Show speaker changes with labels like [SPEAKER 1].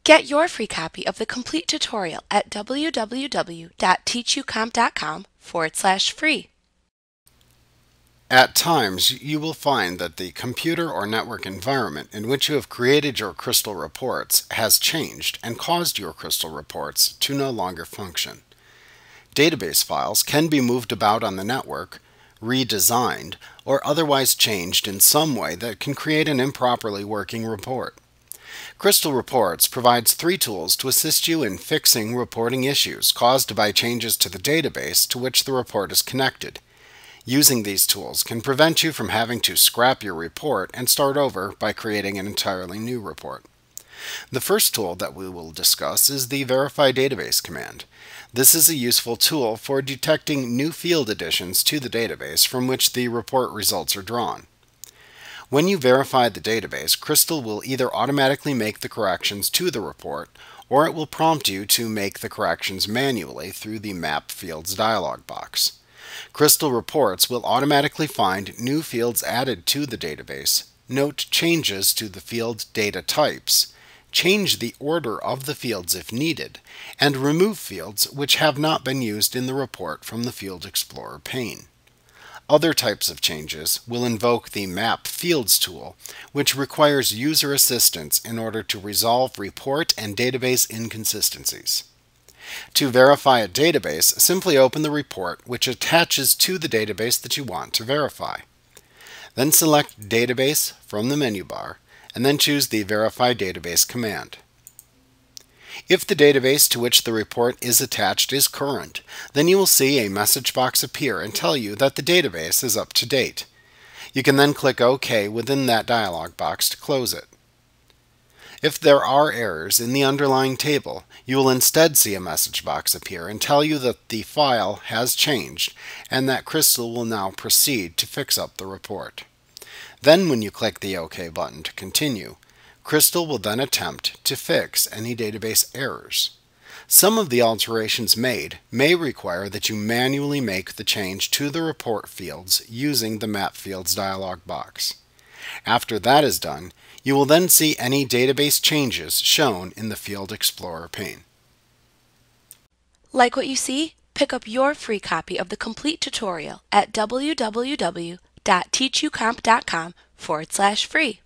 [SPEAKER 1] Get your free copy of the complete tutorial at www.teachucomp.com/free.
[SPEAKER 2] At times, you will find that the computer or network environment in which you have created your Crystal reports has changed and caused your Crystal reports to no longer function. Database files can be moved about on the network, redesigned, or otherwise changed in some way that can create an improperly working report. Crystal Reports provides 3 tools to assist you in fixing reporting issues caused by changes to the database to which the report is connected. Using these tools can prevent you from having to scrap your report and start over by creating an entirely new report. The first tool that we will discuss is the Verify Database command. This is a useful tool for detecting new field additions to the database from which the report results are drawn. When you verify the database, Crystal will either automatically make the corrections to the report, or it will prompt you to make the corrections manually through the Map Fields dialog box. Crystal Reports will automatically find new fields added to the database, note changes to the field data types, change the order of the fields if needed, and remove fields which have not been used in the report from the Field Explorer pane. Other types of changes will invoke the Map Fields tool, which requires user assistance in order to resolve report and database inconsistencies. To verify a database, simply open the report which attaches to the database that you want to verify. Then select Database from the menu bar, and then choose the Verify Database command. If the database to which the report is attached is current, then you will see a message box appear and tell you that the database is up to date. You can then click OK within that dialog box to close it. If there are errors in the underlying table, you will instead see a message box appear and tell you that the file has changed and that Crystal will now proceed to fix up the report. Then when you click the OK button to continue, Crystal will then attempt to fix any database errors. Some of the alterations made may require that you manually make the change to the report fields using the Map Fields dialog box. After that is done, you will then see any database changes shown in the Field Explorer pane.
[SPEAKER 1] Like what you see? Pick up your free copy of the complete tutorial at www.teachucomp.com/free.